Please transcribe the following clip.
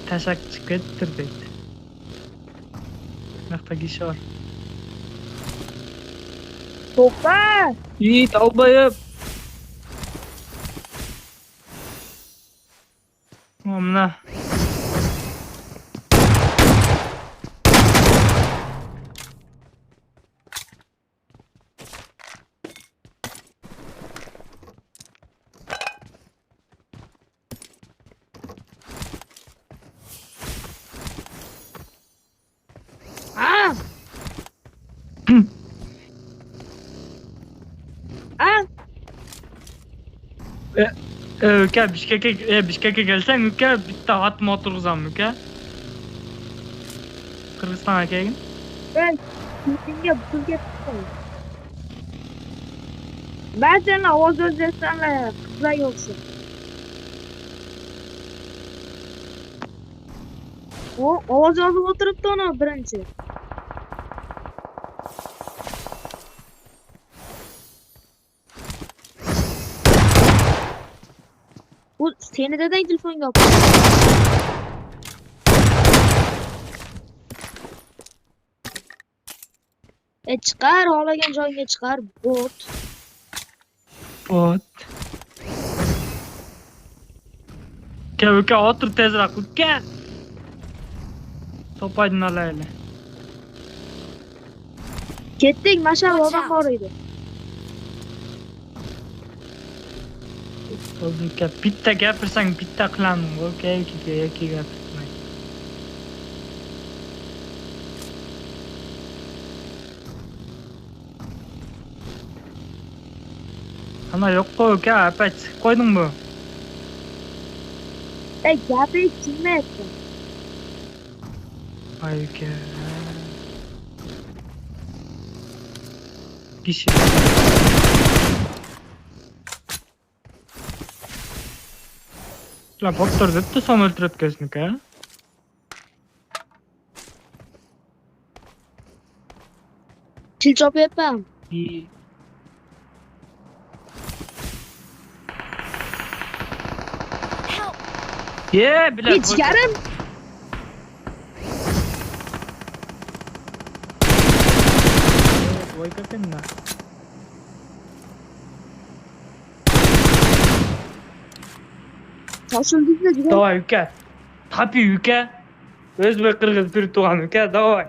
Taşak çıkıttır dedi. Nakta kişi var. Topa. Yiğit albayım. Amına. Ah. Ah. Öke Bişkek'e gelsen Öke bitti atma oturursan Öke. Kırgızistan'a gelin. Ben Putin'e Putin'e tutalım. Ben senin ovoz özlesenle kızlar yoksun. O ovoz alıp oturup da ona birinci. Bu seni neden telefon yaptı? Çıkar ağlayan joyuna çıkar bot. Bot. Öke otur tezrak Öke. Topaydın ala hele. Kettik maşallah adam oraydı. Öke bitti gapirsen bitti kılanın. Öke iki gapirsen. Ana yok bu Öke apaç koydun mu? Yapıyı kim etti? Ay Öke. Kişi. La botlar zıttı son öldürüp gözünü ha. Çil çöp yapam. İyi. Ye bile. Hiç yarım. Vay kapın la. Taşındık da güzel. Давай Öke. Tabii Öke. Özbek Kırgız bir tuğan Öke. Давай.